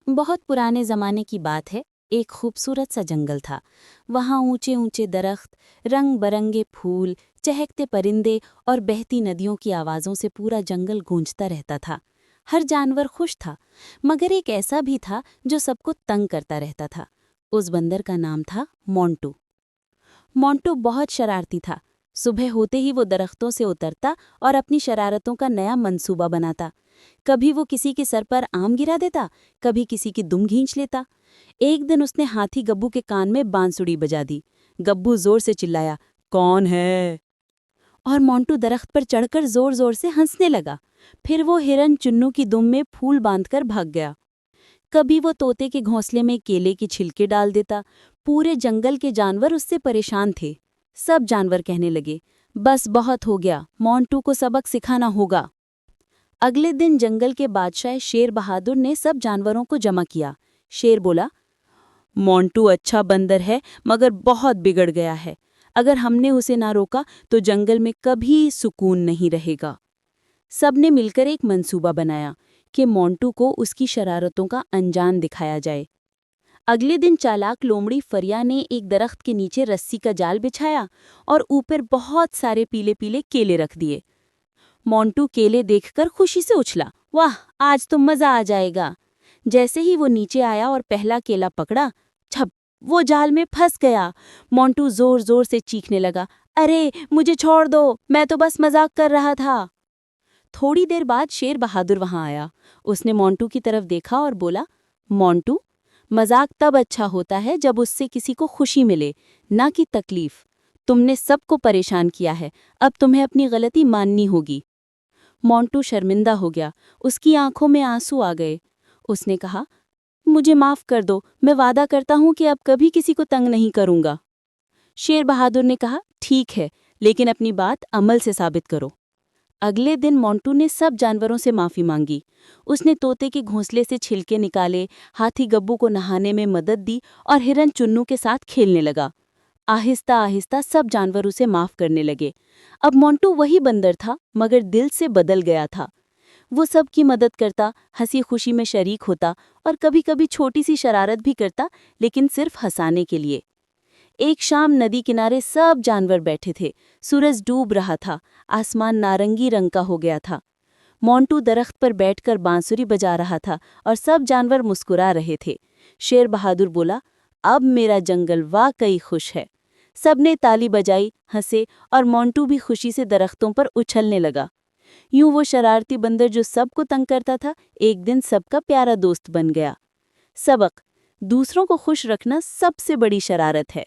बहुत पुराने ज़माने की बात है। एक खूबसूरत सा जंगल था। वहाँ ऊंचे ऊंचे दरख्त, रंग बरंगे फूल, चहकते परिंदे और बहती नदियों की आवाज़ों से पूरा जंगल गूंजता रहता था। हर जानवर खुश था, मगर एक ऐसा भी था जो सबको तंग करता रहता था। उस बंदर का नाम था मोंटू। मोंटू बहुत शरारती था। सुबह होते ही वो दरख्तों से उतरता और अपनी शरारतों का नया मंसूबा बनाता। कभी वो किसी के सर पर आम गिरा देता, कभी किसी की दुम खींच लेता। एक दिन उसने हाथी गब्बू के कान में बांसुरी बजा दी। गब्बू जोर से चिल्लाया, कौन है? और मोंटू दरख्त पर चढ़कर जोर जोर से हंसने लगा। फिर वो हिरन चुन्नू की दुम में फूल बांधकर भाग गया। कभी वो तोते के घोंसले में केले की छिलके डाल देता। पूरे जंगल के जानवर उससे परेशान थे। सब जानवर कहने लगे, बस बहुत हो गया, मोंटू को सबक सिखाना होगा। अगले दिन जंगल के बादशाह शेर बहादुर ने सब जानवरों को जमा किया। शेर बोला, मोंटू अच्छा बंदर है, मगर बहुत बिगड़ गया है। अगर हमने उसे ना रोका तो जंगल में कभी सुकून नहीं रहेगा। सबने मिलकर एक मंसूबा बनाया कि मोंटू को उसकी शरारतों का अंजाम दिखाया जाए। अगले दिन चालाक लोमड़ी फरिया ने एक दरख्त के नीचे रस्सी का जाल बिछाया और ऊपर बहुत सारे पीले पीले केले रख दिए। मोंटू केले देखकर खुशी से उछला, वाह, आज तो मजा आ जाएगा। जैसे ही वो नीचे आया और पहला केला पकड़ा, छप, वो जाल में फंस गया। मोंटू जोर जोर से चीखने लगा, अरे मुझे छोड़ दो, मैं तो बस मजाक कर रहा था। थोड़ी देर बाद शेर बहादुर वहां आया। उसने मोंटू की तरफ देखा और बोला, मोंटू, मजाक तब अच्छा होता है जब उससे किसी को खुशी मिले, ना कि तकलीफ। तुमने सबको परेशान किया है, अब तुम्हें अपनी गलती माननी होगी। मोंटू शर्मिंदा हो गया, उसकी आंखों में आंसू आ गए। उसने कहा, मुझे माफ कर दो, मैं वादा करता हूं कि अब कभी किसी को तंग नहीं करूंगा। शेर बहादुर ने कहा, ठीक है, लेकिन अपनी बात अमल से साबित करो। अगले दिन मोंटू ने सब जानवरों से माफी मांगी। उसने तोते के घोंसले से छिलके निकाले, हाथी गब्बू को नहाने में मदद दी और हिरन चुन्नू के साथ खेलने लगा। आहिस्ता आहिस्ता सब जानवर उसे माफ करने लगे। अब मोंटू वही बंदर था, मगर दिल से बदल गया था। वो सबकी मदद करता, हंसी खुशी में शरीक होता और कभी कभी छोटी सी शरारत भी करता, लेकिन सिर्फ हंसाने के लिए। एक शाम नदी किनारे सब जानवर बैठे थे। सूरज डूब रहा था, आसमान नारंगी रंग का हो गया था। मोंटू दरख्त पर बैठकर बांसुरी बजा रहा था और सब जानवर मुस्कुरा रहे थे। शेर बहादुर बोला, अब मेरा जंगल वाकई खुश है। सबने ताली बजाई, हंसे और मोंटू भी खुशी से दरख्तों पर उछलने लगा। यूं वो शरारती बंदर जो सबको तंग करता था, एक दिन सबका प्यारा दोस्त बन गया। सबक: दूसरों को खुश रखना सबसे बड़ी शरारत है।